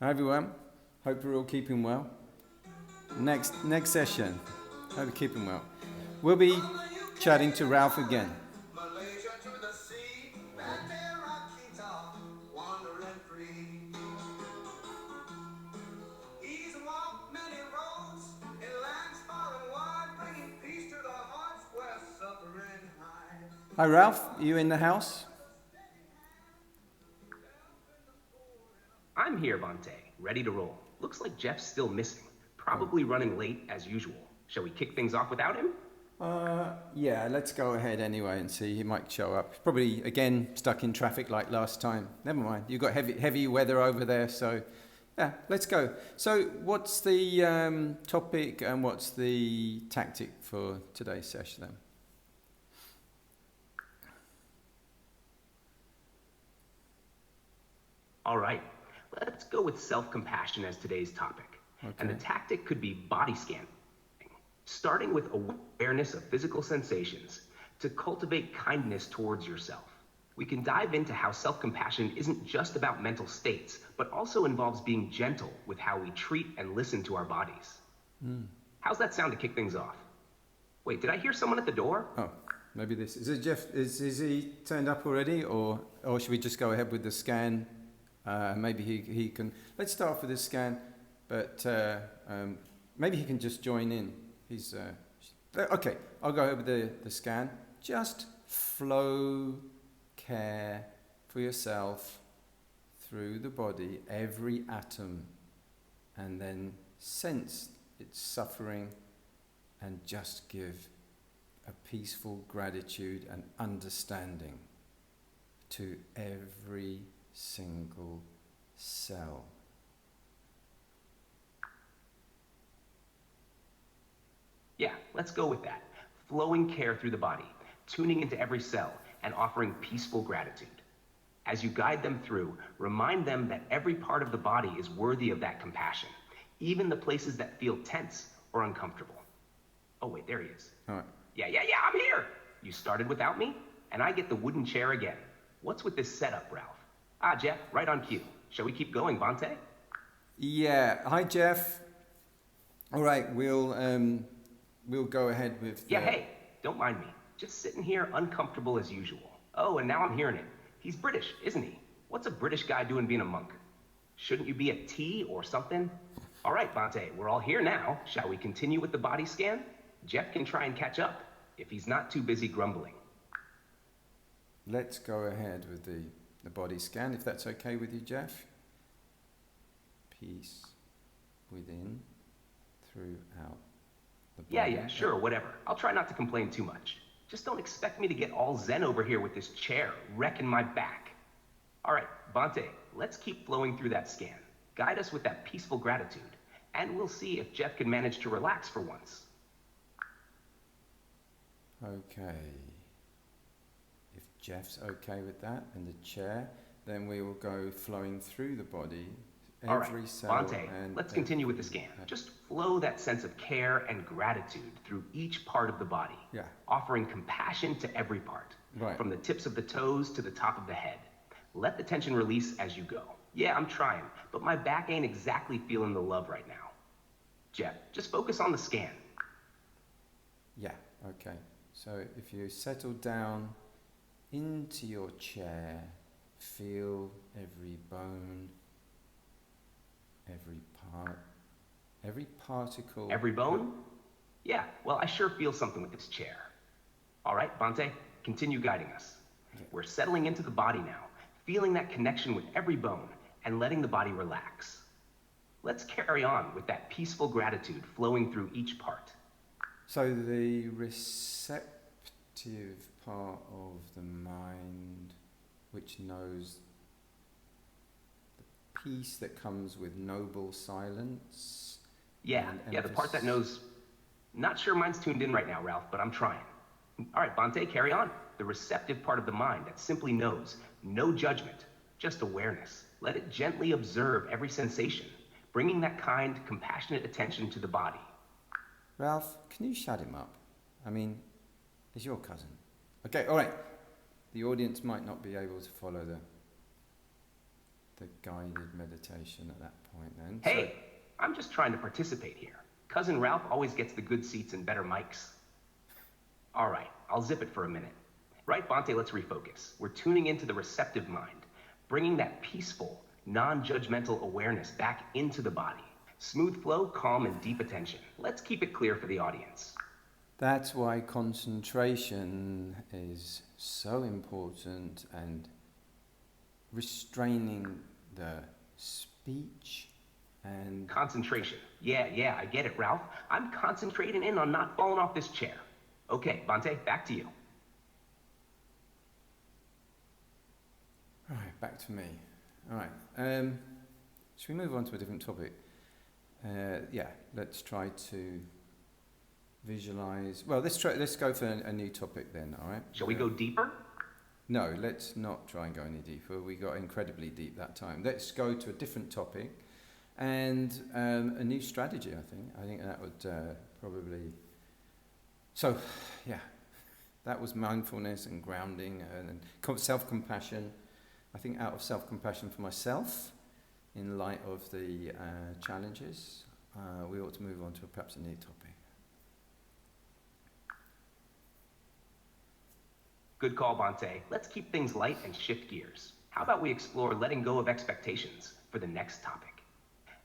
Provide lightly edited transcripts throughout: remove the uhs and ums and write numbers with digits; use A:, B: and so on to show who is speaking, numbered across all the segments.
A: Hi everyone. Hope you're all keeping well. Next session. Hope you're keeping well. We'll be chatting to Ralph again. Hi Ralph, are you in the house?
B: I'm here, Vontae, ready to roll. Looks like Jeff's still missing. Probably running late as usual. Shall we kick things off without him?
A: Yeah, let's go ahead anyway and see. He might show up. Probably again stuck in traffic like last time. Never mind. You've got heavy weather over there, so yeah, let's go. So, what's the topic and what's the tactic for today's session then?
B: All right, let's go with self-compassion as today's topic. And the
A: Okay.
B: tactic could be body scanning, starting with awareness of physical sensations to cultivate kindness towards yourself. We can dive into how self-compassion isn't just about mental states, but also involves being gentle with how we treat and listen to our bodies. How's that sound to kick things off? Wait, did I hear someone at the door?
A: Oh, maybe this is it. Jeff, is he turned up already, or should we just go ahead with the scan? Maybe he can. Let's start off with this scan, but maybe he can just join in. He's okay. I'll go over the scan. Just flow care for yourself through the body, every atom, and then sense its suffering, and just give a peaceful gratitude and understanding to every single cell.
B: Yeah, let's go with that. Flowing care through the body, tuning into every cell, and offering peaceful gratitude. As you guide them through, remind them that every part of the body is worthy of that compassion, even the places that feel tense or uncomfortable. Oh, wait, there he is.
A: All right.
B: Yeah, I'm here. You started without me, and I get the wooden chair again. What's with this setup, Ralph? Ah, Jeff, right on cue. Shall we keep going, Vontae?
A: Yeah. Hi, Jeff. All right. We'll go ahead with
B: Yeah,
A: the.
B: hey, don't mind me. Just sitting here uncomfortable as usual. Oh, and now I'm hearing it. He's British, isn't he? What's a British guy doing being a monk? Shouldn't you be a tea or something? All right, Vontae, we're all here now. Shall we continue with the body scan? Jeff can try and catch up if he's not too busy grumbling.
A: Let's go ahead with the body scan, if that's okay with you, Jeff. Peace within, throughout the body.
B: Yeah, sure, whatever. I'll try not to complain too much. Just don't expect me to get all zen over here with this chair, wrecking my back. All right, Vontae, let's keep flowing through that scan. Guide us with that peaceful gratitude, and we'll see if Jeff can manage to relax for once.
A: Okay. If Jeff's okay with that and the chair, then we will go flowing through the body,
B: All right,
A: every cell,
B: Vontae,
A: and
B: let's continue with the scan. Just flow that sense of care and gratitude through each part of the body,
A: yeah,
B: offering compassion to every part,
A: right.
B: from the tips of the toes to the top of the head. Let the tension release as you go. Yeah, I'm trying, but my back ain't exactly feeling the love right now. Jeff, just focus on the scan.
A: Yeah, okay. So if you settle down into your chair, feel every bone, every part, every particle.
B: Every bone? Yeah, well, I sure feel something with this chair. All right, Vontae, continue guiding us.
A: Okay.
B: We're settling into the body now, feeling that connection with every bone and letting the body relax. Let's carry on with that peaceful gratitude flowing through each part.
A: So the receptive part of the mind, which knows the peace that comes with noble silence.
B: Yeah, the part that knows. Not sure mine's tuned in right now, Ralph, but I'm trying. All right, Vontae, carry on. The receptive part of the mind that simply knows. No judgment, just awareness. Let it gently observe every sensation, bringing that kind, compassionate attention to the body.
A: Ralph, can you shut him up? I mean, he's your cousin. Okay, all right. The audience might not be able to follow the the guided meditation at that point then.
B: Hey, I'm just trying to participate here. Cousin Ralph always gets the good seats and better mics. All right, I'll zip it for a minute. Right, Bante, let's refocus. We're tuning into the receptive mind, bringing that peaceful, non-judgmental awareness back into the body. Smooth flow, calm, and deep attention. Let's keep it clear for the audience.
A: That's why concentration is so important, and restraining the speech and...
B: Concentration. Yeah, I get it, Ralph. I'm concentrating in on not falling off this chair. Okay, Bante, back to you.
A: All right, back to me. All right, should we move on to a different topic? Yeah, let's try to visualize. Well, let's go for a new topic then. All right.
B: Shall we go deeper?
A: No, let's not try and go any deeper. We got incredibly deep that time. Let's go to a different topic and a new strategy. I think that would probably. So, yeah, that was mindfulness and grounding and self-compassion. I think out of self-compassion for myself, in light of the challenges, we ought to move on to perhaps a new topic.
B: Good call, Bante. Let's keep things light and shift gears. How about we explore letting go of expectations for the next topic?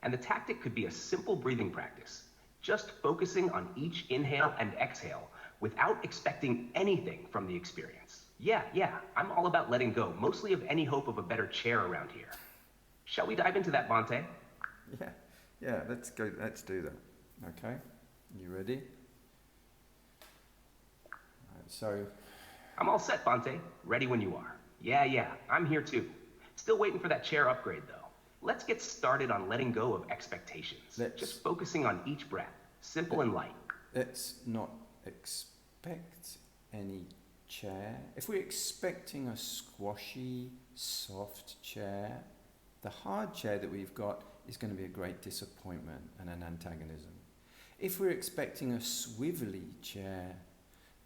B: And the tactic could be a simple breathing practice, just focusing on each inhale and exhale without expecting anything from the experience. Yeah, I'm all about letting go, mostly of any hope of a better chair around here. Shall we dive into that, Bante?
A: Yeah, let's go. Let's do that. Okay, you ready? All right, so
B: I'm all set, Bante. Ready when you are. Yeah, I'm here too. Still waiting for that chair upgrade, though. Let's get started on letting go of expectations. Just focusing on each breath, simple and light.
A: Let's not expect any chair. If we're expecting a squashy, soft chair, the hard chair that we've got is going to be a great disappointment and an antagonism. If we're expecting a swivelly chair,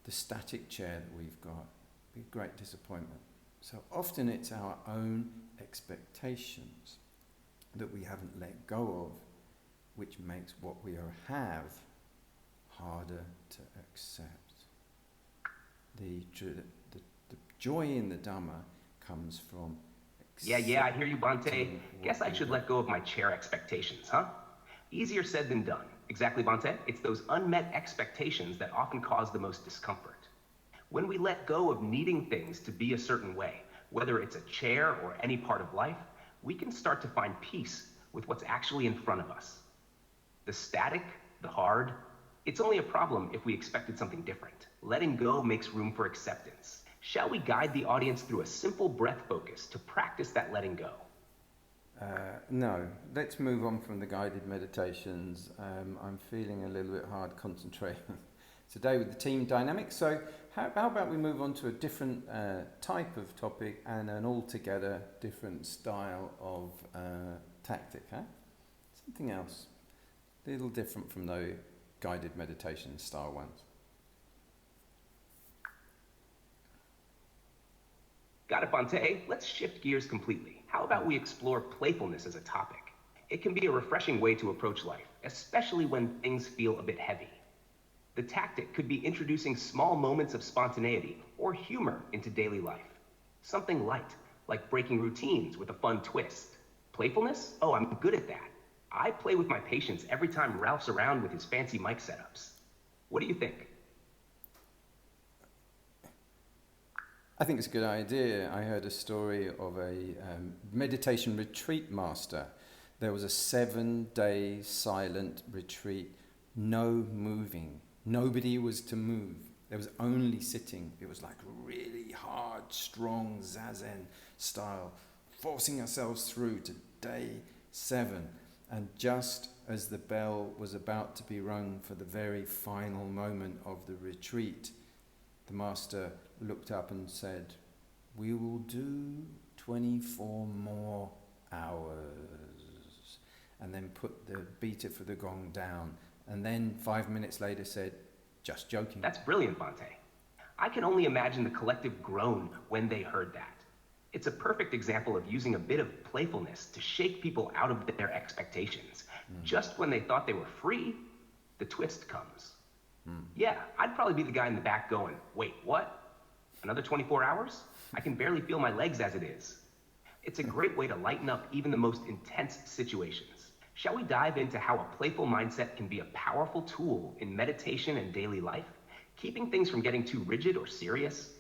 A: the static chair that we've got, be a great disappointment. So often it's our own expectations that we haven't let go of, which makes what we have harder to accept. The joy in the Dhamma comes from...
B: Yeah, I hear you, Bante. Guess I should let go of my chair expectations, huh? Easier said than done. Exactly, Bante. It's those unmet expectations that often cause the most discomfort. When we let go of needing things to be a certain way, whether it's a chair or any part of life, we can start to find peace with what's actually in front of us. The static, the hard, it's only a problem if we expected something different. Letting go makes room for acceptance. Shall we guide the audience through a simple breath focus to practice that letting go?
A: No, let's move on from the guided meditations. I'm feeling a little bit hard concentrating today with the team dynamic. So how about we move on to a different type of topic and an altogether different style of tactic, huh? Something else, a little different from the guided meditation style ones.
B: Got it, Bante. Let's shift gears completely. How about we explore playfulness as a topic? It can be a refreshing way to approach life, especially when things feel a bit heavy. The tactic could be introducing small moments of spontaneity or humor into daily life. Something light, like breaking routines with a fun twist. Playfulness? Oh, I'm good at that. I play with my patients every time Ralph's around with his fancy mic setups. What do you think?
A: I think it's a good idea. I heard a story of a meditation retreat master. There was a 7-day silent retreat, no moving. Nobody was to move. There was only sitting. It was like really hard, strong Zazen style, forcing ourselves through to day 7. And just as the bell was about to be rung for the very final moment of the retreat, the master looked up and said, "We will do 24 more hours." And then put the beater for the gong down. And then 5 minutes later said, "Just joking."
B: That's brilliant, Bante. I can only imagine the collective groan when they heard that. It's a perfect example of using a bit of playfulness to shake people out of their expectations. Just when they thought they were free, the twist comes. Yeah, I'd probably be the guy in the back going, wait, what? Another 24 hours? I can barely feel my legs as it is. It's a great way to lighten up even the most intense situations. Shall we dive into how a playful mindset can be a powerful tool in meditation and daily life, keeping things from getting too rigid or serious?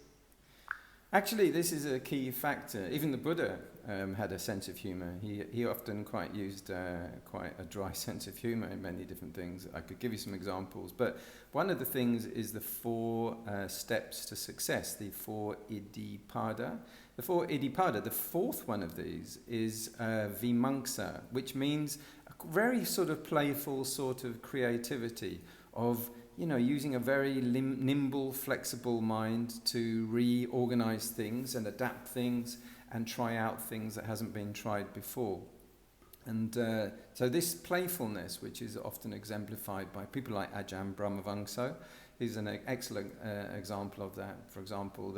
A: Actually, this is a key factor. Even the Buddha had a sense of humour. He often quite used quite a dry sense of humour in many different things. I could give you some examples, but one of the things is the 4 steps to success, the 4 iddhipada. The 4 iddhipada, the 4th one of these is vimamsa, which means a very sort of playful sort of creativity of using a very nimble, flexible mind to reorganize things and adapt things and try out things that hasn't been tried before. And so this playfulness, which is often exemplified by people like Ajahn Brahmavamsa, is an excellent example of that. For example,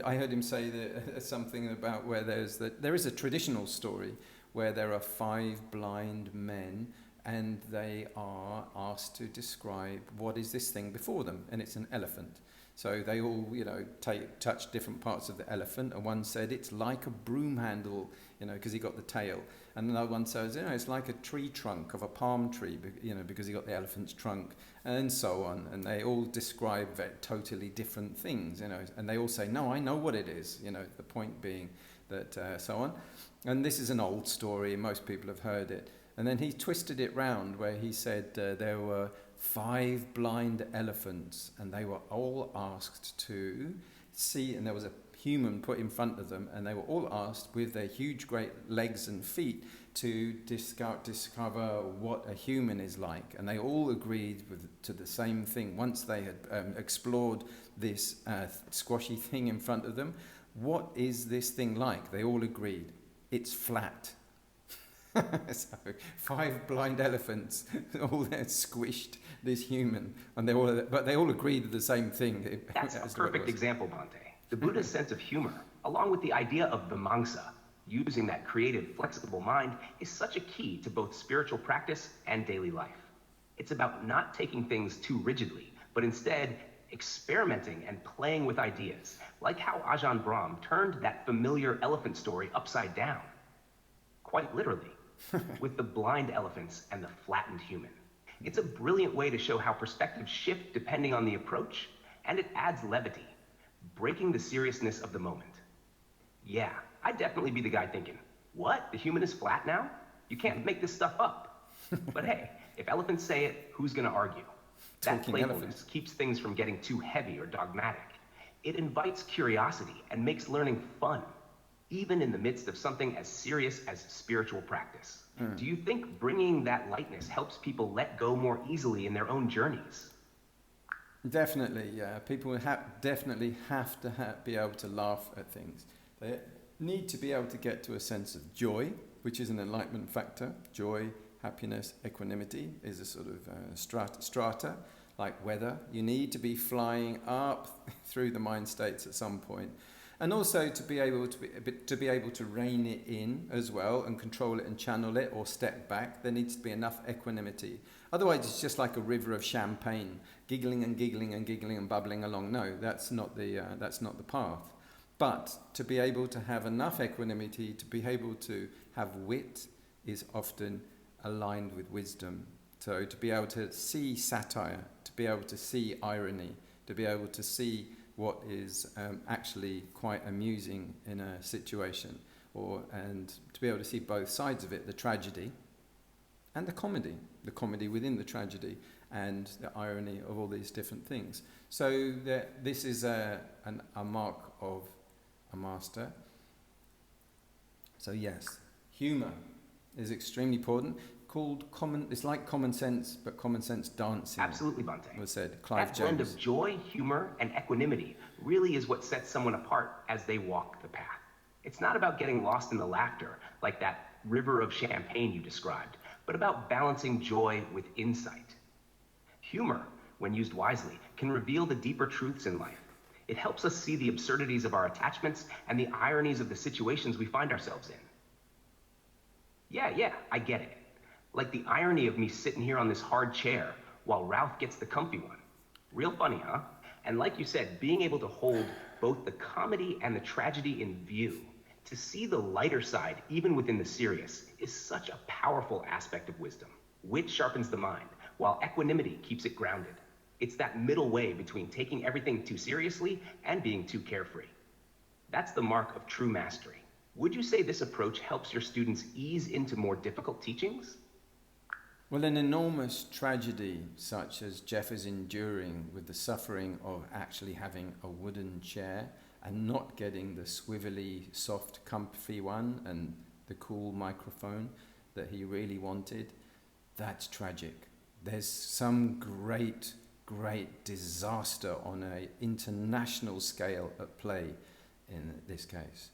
A: I heard him say something about where there is a traditional story where there are 5 blind men and they are asked to describe what is this thing before them, and it's an elephant. So they all, touch different parts of the elephant, and one said it's like a broom handle, because he got the tail, and another one says, it's like a tree trunk of a palm tree, because he got the elephant's trunk, and so on. And they all describe totally different things, and they all say, no, I know what it is, the point being that so on. And this is an old story, and most people have heard it. And then he twisted it round where he said there were 5 blind elephants and they were all asked to see, and there was a human put in front of them, and they were all asked with their huge great legs and feet to discover what a human is like. And they all agreed to the same thing once they had explored this squashy thing in front of them. What is this thing like? They all agreed. It's flat. So 5 blind elephants, all there squished this human, and they all agreed to the same thing.
B: That's a perfect example, Bhante. The Buddha's sense of humor, along with the idea of vimamsa, using that creative, flexible mind, is such a key to both spiritual practice and daily life. It's about not taking things too rigidly, but instead experimenting and playing with ideas, like how Ajahn Brahm turned that familiar elephant story upside down. Quite literally. With the blind elephants and the flattened human. It's a brilliant way to show how perspectives shift depending on the approach, and it adds levity, breaking the seriousness of the moment. Yeah, I'd definitely be the guy thinking, what? The human is flat now? You can't make this stuff up. But hey, if elephants say it, who's gonna argue? That playfulness keeps things from getting too heavy or dogmatic. It invites curiosity and makes learning fun, even in the midst of something as serious as spiritual practice. Do you think bringing that lightness helps people let go more easily in their own journeys?
A: Definitely, yeah. People definitely have to be able to laugh at things. They need to be able to get to a sense of joy, which is an enlightenment factor. Joy, happiness, equanimity is a sort of strata, like weather. You need to be flying up through the mind states at some point. And also to be able to rein it in as well and control it and channel it or step back. There needs to be enough equanimity. Otherwise, it's just like a river of champagne, giggling and giggling and giggling and bubbling along. No, that's not the path. But to be able to have enough equanimity, to be able to have wit, is often aligned with wisdom. So to be able to see satire, to be able to see irony, to be able to see what is actually quite amusing in a situation, and to be able to see both sides of it, the tragedy and the comedy within the tragedy, and the irony of all these different things. So this is a mark of a master. So yes, humour is extremely important. It's like common sense, but common sense dancing.
B: Absolutely, Bhante.
A: Was said. Clive
B: that
A: James.
B: blend of joy, humor, and equanimity really is what sets someone apart as they walk the path. It's not about getting lost in the laughter, like that river of champagne you described, but about balancing joy with insight. Humor, when used wisely, can reveal the deeper truths in life. It helps us see the absurdities of our attachments and the ironies of the situations we find ourselves in. Yeah, I get it. Like the irony of me sitting here on this hard chair while Ralph gets the comfy one. Real funny, huh? And like you said, being able to hold both the comedy and the tragedy in view, to see the lighter side even within the serious, is such a powerful aspect of wisdom. Wit sharpens the mind, while equanimity keeps it grounded. It's that middle way between taking everything too seriously and being too carefree. That's the mark of true mastery. Would you say this approach helps your students ease into more difficult teachings?
A: Well, an enormous tragedy such as Jeff is enduring with the suffering of actually having a wooden chair and not getting the swivelly, soft, comfy one and the cool microphone that he really wanted, that's tragic. There's some great disaster on an international scale at play in this case.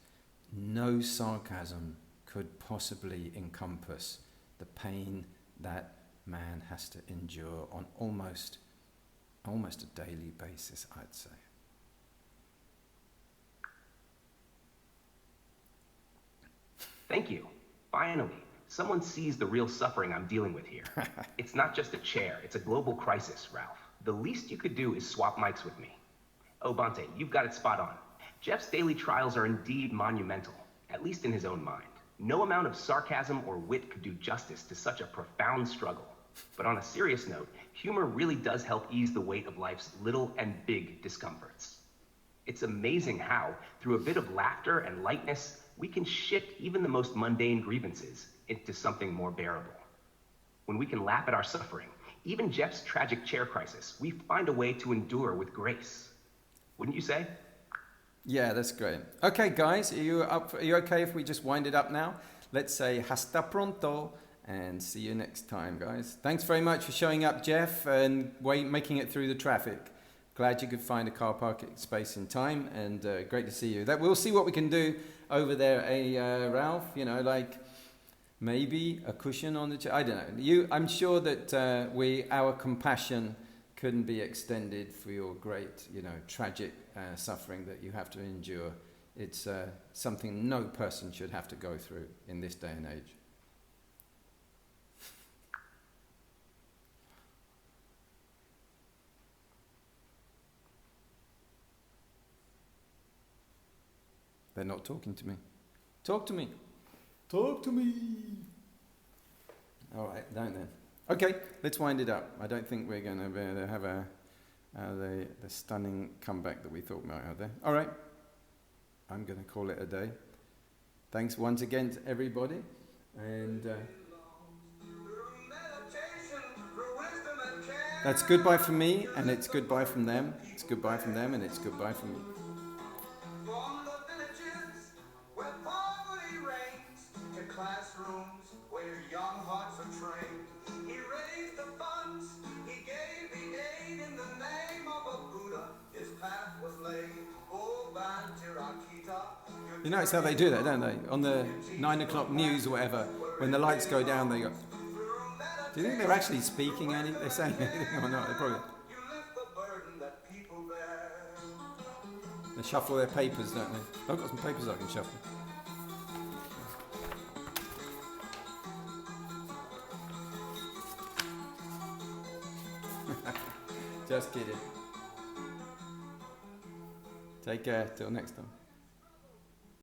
A: No sarcasm could possibly encompass the pain that man has to endure on almost a daily basis, I'd say.
B: Thank you. Finally, someone sees the real suffering I'm dealing with here. It's not just a chair, it's a global crisis, Ralph. The least you could do is swap mics with me. Oh, Bante, you've got it spot on. Jeff's daily trials are indeed monumental, at least in his own mind. No amount of sarcasm or wit could do justice to such a profound struggle. But on a serious note, humor really does help ease the weight of life's little and big discomforts. It's amazing how, through a bit of laughter and lightness, we can shift even the most mundane grievances into something more bearable. When we can laugh at our suffering, even Jeff's tragic chair crisis, we find a way to endure with grace. Wouldn't you say?
A: Yeah, that's great. Okay, guys, are you okay if we just wind it up now? Let's say hasta pronto and see you next time, guys. Thanks very much for showing up, Jeff, and making it through the traffic. Glad you could find a car parking space in time, and great to see you. We'll see what we can do over there, Ralph. You know, like maybe a cushion on the chair. I don't know. I'm sure that our compassion couldn't be extended for your great, tragic suffering that you have to endure. It's something no person should have to go through in this day and age. They're not talking to me. Talk to me. Talk to me. All right, don't then. Okay, let's wind it up. I don't think we're going to be able to have the stunning comeback that we thought we might have there. All right, I'm going to call it a day. Thanks once again to everybody. And that's goodbye from me, and it's goodbye from them. It's goodbye from them, and it's goodbye from me.
C: Classrooms where young hearts are trained. He raised the funds, he gave the aid in the name of a Buddha. His path was laid.
A: You notice how they do that, don't they? On the 9 o'clock news or whatever, when the lights go down, they go. Do you think they're actually speaking anything? They're saying anything or not? They probably. They shuffle their papers, don't they? I've got some papers I can shuffle. Just kidding. Take care. Till next time.